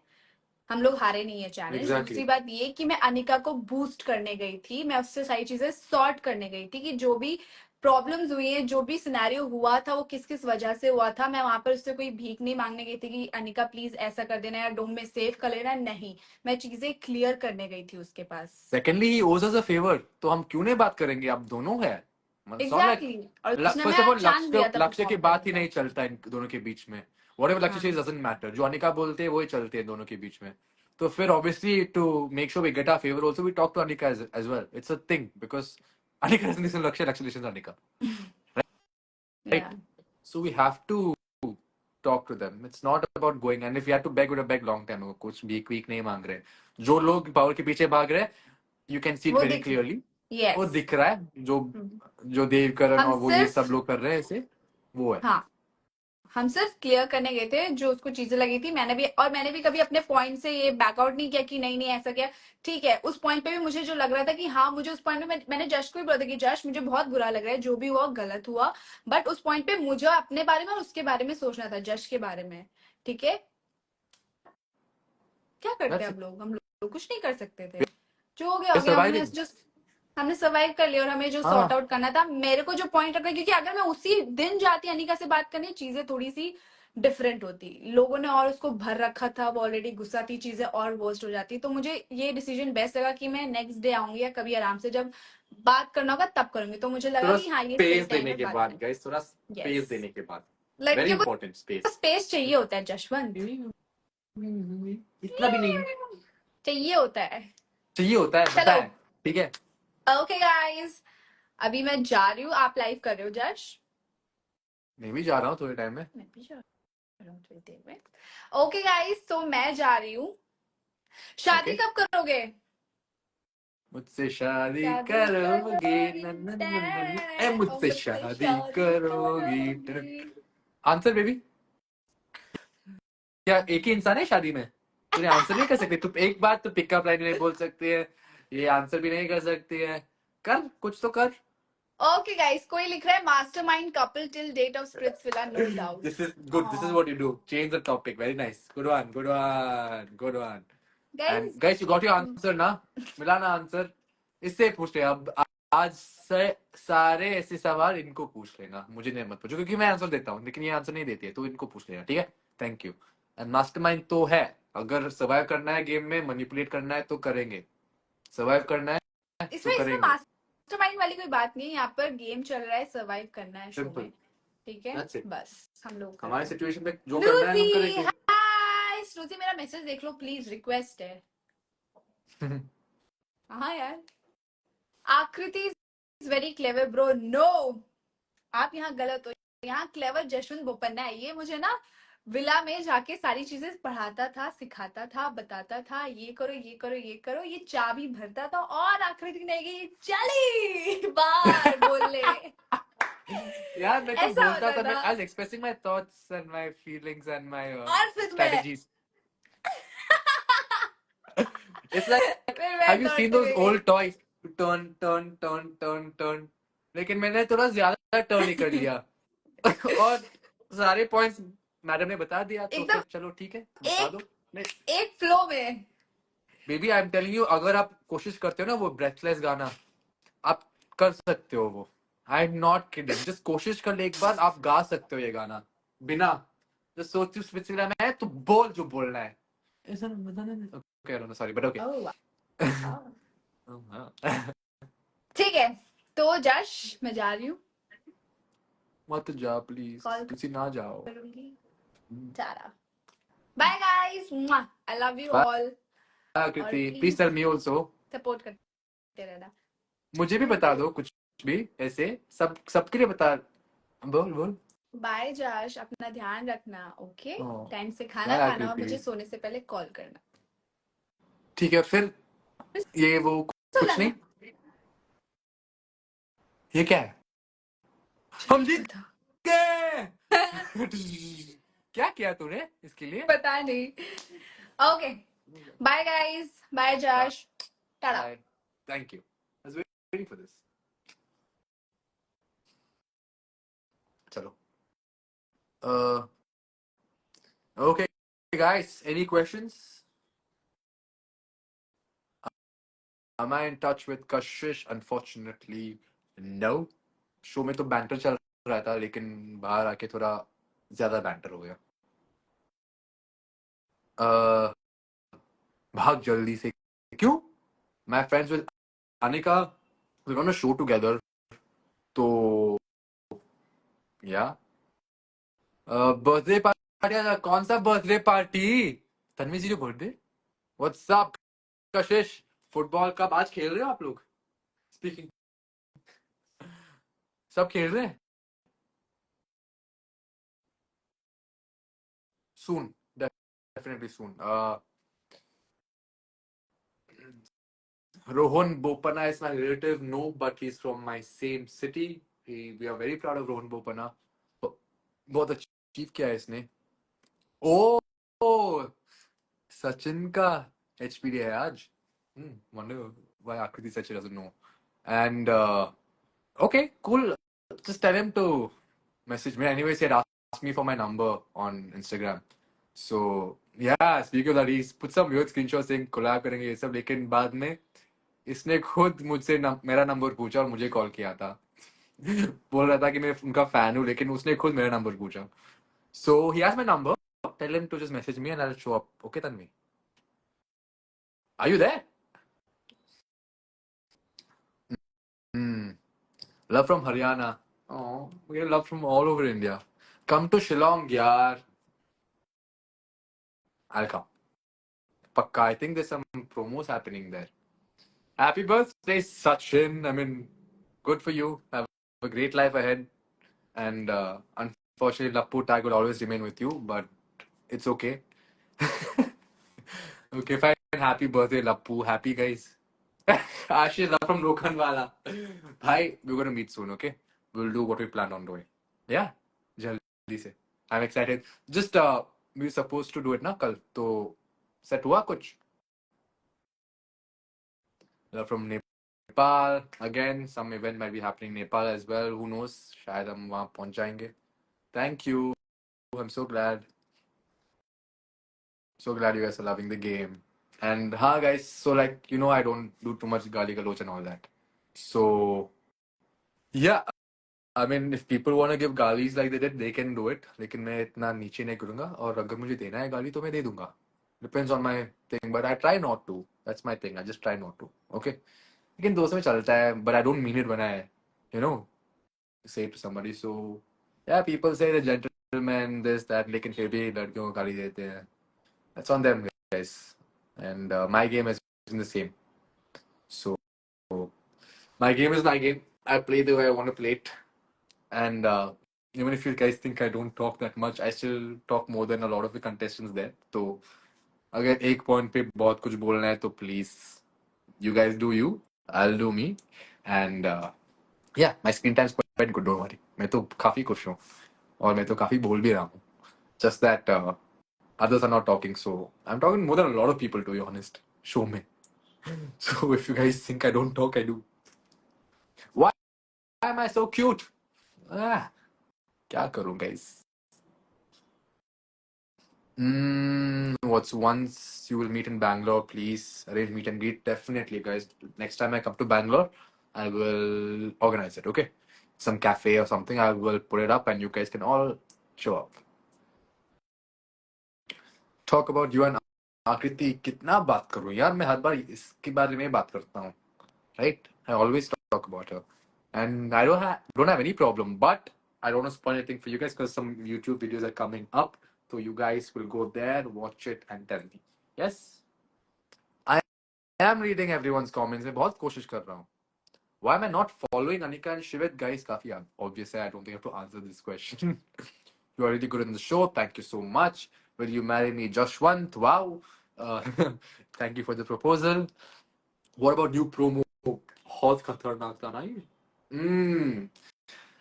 हम लोग हारे नहीं है चैलेंज. Exactly. दूसरी बात ये कि मैं अनिका को बूस्ट करने गई थी, मैं उससे सारी चीजें सॉर्ट करने गई थी कि जो भी प्रॉब्लम्स हुई है, जो भी सिनेरियो हुआ था, वो किस किस वजह से हुआ था. मैं वहां पर उससे कोई भीख नहीं मांगने गई थी कि अनिका प्लीज ऐसा कर देना या डोम में सेव कर लेना. नहीं, मैं चीजें क्लियर करने गई थी उसके पास. Secondly, he owes us a favor. तो हम क्यों नहीं बात करेंगे? आप दोनों है. एग्जैक्टली. और उसने First of हमें all, चांस दिया था लक्ष्य की perform बात ही करने नहीं का. चलता इन दोनों के बीच में. Whatever लक्ष्य says doesn't matter. जो अनिका बोलते हैं वही चलते हैं दोनों के बीच में. तो फिर obviously to make sure we get our favor also, we talk to Anika as well. It's a thing because Anika doesn't listen to Lakshya listens to Anika. Right? Yeah. So we have to talk to them. It's not about going, and if you had to beg, would have begged long time ago. कुछ भीख week नहीं मांग रहे. जो लोग power के पीछे भाग रहे हैं, you can see it वो very दिख clearly. Yes. वो दिख रहा है. जो देवकरण हम और वो ये सिर्फ सब लोग कर रहे हैं ऐसे, वो है। हाँ, हम सिर्फ क्लियर करने गए थे जो उसको चीजें लगी थी। मैंने भी कभी अपने पॉइंट से ये बैकआउट नहीं किया कि नहीं नहीं ऐसा किया। ठीक है, उस पॉइंट पे भी मुझे जो लग रहा था कि हाँ, मुझे उस पॉइंट पे मैंने जश को भी बोला था कि जश मुझे बहुत बुरा लग रहा है, जो भी हुआ गलत हुआ। बट उस पॉइंट पे मुझे अपने बारे में और उसके बारे में सोचना था, जश के बारे में। ठीक है, क्या करते That's हैं it. हम लोग कुछ नहीं कर सकते थे। जो हो गया हो We're गया, surviving. हमने सर्वाइव कर लिया। और हमें जो सॉर्ट हाँ, आउट करना था, मेरे को जो पॉइंट रखा, क्योंकि अगर मैं उसी दिन जाती अनिका से बात करने, चीजें थोड़ी सी डिफरेंट होती, लोगों ने और उसको भर रखा था, वो ऑलरेडी गुस्सा थी, चीजें और वर्स्ट हो जाती। तो मुझे ये डिसीजन बेस्ट लगा कि मैं नेक्स्ट डे आऊंगी या कभी आराम से जब बात करना होगा तब करूंगी। तो मुझे लगा थोड़ा कि हाँ, ये सही स्पेस टाइम देने है के बात बाद करने। गाइस, थोड़ा स्पेस यस, देने के बाद। वेरी लड़कियों इंपॉर्टेंट को स्पेस। स्पेस चाहिए होता है जशवंत। इतना भी नहीं चाहिए होता है। चाहिए होता है, पता चलो, है। ठीक है। ओके गाइस, अभी मैं जा रही हूँ। आप लाइव कर रहे हो जश? मैं भी जा रहा हूँ थोड़े टाइम में। मैं भी जा रहा हूँ थोड़ी देर में। ओके गाइस, तो मैं जा रही हूँ। शादी ओके। कब करोगे? मुझसे शादी शादी करोगे करोगी, न, न, न, न, न, न, ए ओ मुझसे मुझसे शादी शादी करोगी। करोगी। Answer baby. क्या एक ही इंसान है शादी में? तूने आंसर नहीं कर सकती? तू एक बात तो पिकअप लाइन नहीं बोल सकती है, ये आंसर भी नहीं कर सकती है। कर कुछ तो कर। ओके गाइस, कोई लिख रहा है mastermind couple till date of Splitsvilla, no doubt. This is good. This is what you do. Change the topic. Very nice. Good one. Good one. Good one. And guys, guys, you got your answer ना? मिला ना answer? इससे पूछ ले अब। आज से सारे ऐसे सवाल इनको पूछ लेना, मुझे नहीं मत पूछो, क्योंकि मैं आंसर देता हूँ लेकिन ये आंसर नहीं देती है, तो इनको पूछ लेना, ठीक है? Thank you. एंड मास्टरमाइंड तो है, अगर सर्वाइव करना है गेम में, मैनिपुलेट करना है तो करेंगे, सर्वाइव करना है तो इसमें इसमें करेंगे। मास्टरमाइंड वाली कोई बात नहीं है। यहाँ पर गेम चल रहा है, सर्वाइव करना है शो सिंपल। में। ठीक है, दैट्स इट। बस हम लोग कर हमारे रहे हैं। सिचुएशन में जो करना है हम स्नूजी, करेंगे। हाय स्नूजी, मेरा मैसेज देख लो प्लीज, रिक्वेस्ट है। हाँ यार, Aakriti is very clever bro. No, आप यहाँ गलत हो। यहाँ क्लेवर जशवंत बोपन्ना है। ये मुझे ना विला में जाके सारी चीजें पढ़ाता था, सिखाता था, बताता था, ये करो ये करो ये करो, ये चाबी भरता था। और आकृति ने गई चली बार बोलने। यार मैं तो ऐसा बोलता होता था, मैं था। I was expressing my thoughts and my feelings and my और फिर मैं strategies. It's like, फिर मैं have you seen दौड़ते those हुए गई। old toys? Turn, turn, turn, turn, turn. लेकिन मैंने थोड़ा ज्यादा टर्न ही कर लिया और सारे पॉइंट्स मैडम ने बता दिया, तो एकदम फिर चलो ठीक है, बता दो। एक नहीं एक फ्लो में। Baby, I am telling you, अगर आप कोशिश करते हो ना वो ब्रेथलेस गाना, आप कर सकते हो वो। I am not kidding, just कोशिश कर ले एक बार, आप गा सकते हो ये गाना बिना जस्ट सोच स्पिरिचुअल में है तो बोल जो बोलना है। ऐसा ओके सॉरी बट ओके। ओह ठीक है, तो जश मैं जा रही हूँ, मत जा प्लीज, कॉल तुसी ना जाओ। करूंगी। Tata, bye guys, I love you all. और Aakriti please please tell me also. Support करते रहना। मुझे भी बता दो कुछ भी ऐसे, सबके लिए बता। बोल बोल। बाय जश, अपना ध्यान रखना। ओके, टाइम से खाना बाय खाना और आकृति। मुझे सोने से पहले कॉल करना। ठीक है फिर, ये वो सो कुछ जाना। नहीं। ये क्या है? हम जीत पता गए। क्या किया तूने इसके लिए? पता नहीं। Okay, bye guys, bye Jash, tata. Bye. Thank you, I was waiting for this. चलो okay guys, any questions? Am I in touch with Kashish? Unfortunately, no. Show में तो बैंटर चल रहा था, लेकिन बाहर आके थोड़ा ज्यादा बैंटर हो गया। uh, भाग जल्दी से। क्यों? My friends with Anika, we're on a show together. तो या बर्थडे पार्टी, कौन सा बर्थडे पार्टी? तन्वी जी का बर्थडे? व्हाट्स अप कशिश? फुटबॉल कब आज खेल रहे हो आप लोग? स्पीकिंग, सब खेल रहे हैं? Soon, definitely soon. Rohan Bopana is my relative, no, but he's from my same city. We are very proud of Rohan Bopana. बहुत अचीव किया है इसने. ओ, ओ सचिन का HPD है आज. Wonder why Akriti said she doesn't know. And okay, cool. Just tell him to message me. Anyways, he had asked me for my number on Instagram. So yeah, speaking of that, he's put some weird screenshots saying collab करेंगे ये सब, लेकिन बाद में इसने खुद मुझसे मेरा नंबर पूछा और मुझे कॉल किया था. बोल रहा था कि मैं उनका फैन हूँ, लेकिन उसने खुद मेरा नंबर पूछा. So he has my number. Tell him to just message me and I'll show up. Okay, Tanvi? Are you there? Hmm. Love from Haryana. Oh, we get love from all over India. Come to Shillong, yaar. I'll come. Pakka. I think there's some promos happening there. Happy birthday, Sachin. I mean, good for you. Have a great life ahead. And unfortunately, Lappu tag will always remain with you, but it's okay. Okay, fine. Happy birthday, Lappu. Happy, guys. Ashish love from Lokhandwala. Bhai, we're going to meet soon, okay? We'll do what we planned on doing. Yeah? जल्दी से. I'm excited. Just, we're supposed to do it ना कल, तो set हुआ कुछ? Love from Nepal. Again, some event might be happening in Nepal as well. Who knows? शायद हम वहाँ पहुँच जाएंगे. Thank you. I'm so glad. So glad you guys are loving the game. And ha guys, so like I don't do too much gali galoch and all that. So yeah, I mean if people want to give galis like they did, they can do it. लेकिन मैं इतना नीचे नहीं करूँगा, और अगर मुझे देना है गाली तो मैं दे दूँगा. Depends on my thing, but I try not to. That's my thing. I just try not to. Okay. लेकिन दोस्त में चलता है, but I don't mean it when I, you know, say it to somebody. So yeah, people say the gentleman this that, लेकिन फिर भी लड़कियों को गाली देते हैं. That's on them, guys. And my game has been the same. So my game is my game. I play the way I want to play it. And even if you guys think I don't talk that much, I still talk more than a lot of the contestants there. So अगर एक point पे बहुत कुछ बोलना है तो please you guys do you, I'll do me. And yeah, my screen time is quite good, don't worry. मैं तो काफी खुश हूँ और मैं तो काफी बोल भी रहा हूँ. Just that others are not talking, so I'm talking more than a lot of people, to be honest. Show me. So if you guys think I don't talk, I do. Why am I so cute? Ah, क्या करूँ guys? What's once you will meet in Bangalore, please arrange meet and greet. Definitely, guys. Next time I come to Bangalore, I will organize it, okay? Some cafe or something, I will put it up and you guys can all show up. Talk about you and Akriti. कितना बात करूँ यार, मैं हर बार इसके बारे में बात करता हूँ. Right? I always talk about her. And I don't have any problem, but I don't want to spoil anything for you guys because some YouTube videos are coming up. So you guys will go there, watch it, and tell me. Yes? I am reading everyone's comments. मैं बहुत कोशिश कर रहा हूँ. Why am I not following Anika and Shivit? Guys, काफी obviously I don't think I have to answer this question. You are really good in the show. Thank you so much. Will you marry me, Joshwant? Wow. Uh, thank you for the proposal. What about new promo? बहुत खतरनाक था ना ये.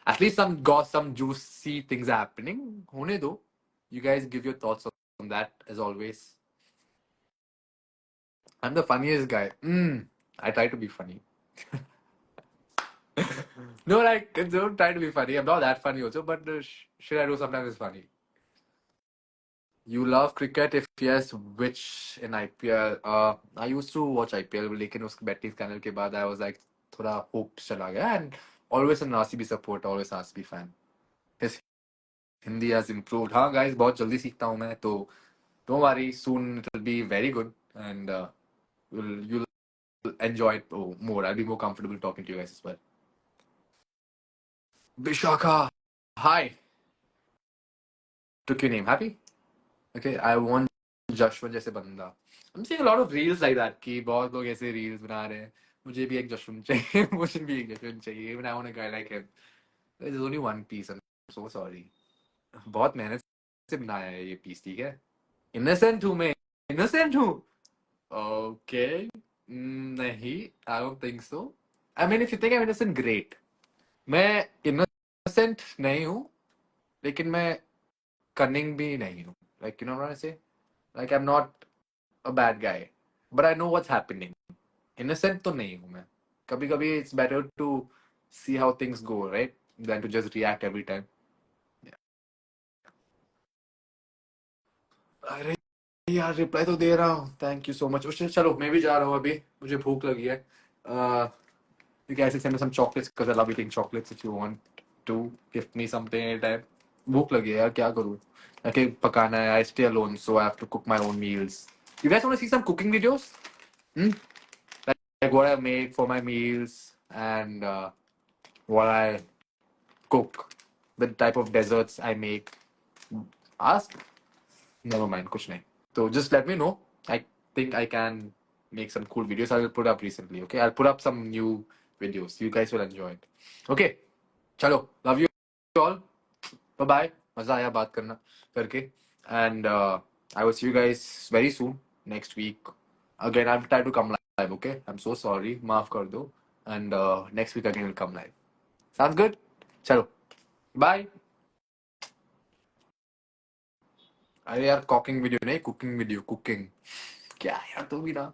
At least some juicy things are happening. होने दो. You guys give your thoughts on that as always. I'm the funniest guy. I try to be funny. No, like, don't try to be funny. I'm not that funny also, but the shit I do sometimes is funny. You love cricket? If yes, which in IPL? I used to watch IPL, लेकिन उस batting scandal के बाद I was like थोड़ा hope चला गया, and always an RCB support, always RCB fan. His Hindi has improved. हाँ guys, बहुत जल्दी सीखता हूँ मैं, तो don't worry, soon it will be very good, and you'll enjoy it more. I'll be more comfortable talking to you guys as well. Vishaka, hi. Took your name. Happy? Okay, I want Jashwant जैसे बंदा. I'm seeing a lot of reels like that कि बहुत लोग ऐसे reels बना रहे हैं. मुझे भी एक जशवंत चाहिए. मुझे भी एक जशवंत चाहिए. Even I want a guy like him. There's only one piece. I'm so sorry. बहुत मेहनत से बनाया है ये piece, ठीक है? Innocent हूँ मैं. Innocent हूँ. Okay. नहीं, I don't think so. I mean, if you think I'm innocent, great. मैं innocent नहीं हूँ. लेकिन मैं कनिंग भी नहीं हूँ. Like, you know what I say? Like, I'm not a bad guy, but I know what's happening. Innocent तो नहीं हूँ मैं. कभी कभी it's better to see how things go, right? Than to just react every time. Yeah. अरे यार reply तो दे रहा हूँ. Thank you so much. चलो मैं भी जा रहा हूँ अभी. मुझे भूख लगी है. You guys can send me some chocolates because I love eating chocolates. If you want to gift me something anytime. भूख लगी है यार. क्या करूँ? Okay, पकाना है. I stay alone, so I have to cook my own meals. You guys want to see some cooking videos? Hmm? Like what I make for my meals and what I cook, the type of desserts I make. Ask? Never mind, kuch nahi. So just let me know. I think I can make some cool videos. I will put up recently. Okay, I'll put up some new videos. You guys will enjoy it. Okay, chalo. Love you all. Bye bye. मजा आया बात करना करके. And I will see you guys very soon next week. Again, I'll try to come live. Okay, I'm so sorry. माफ कर दो. And next week again will come live. Sounds good? चलो. Bye. अरे यार कुकिंग वीडियो नहीं, cooking video. Cooking क्या यार, तू भी ना.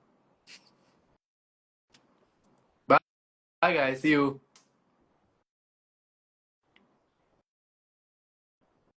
Bye guys, see you.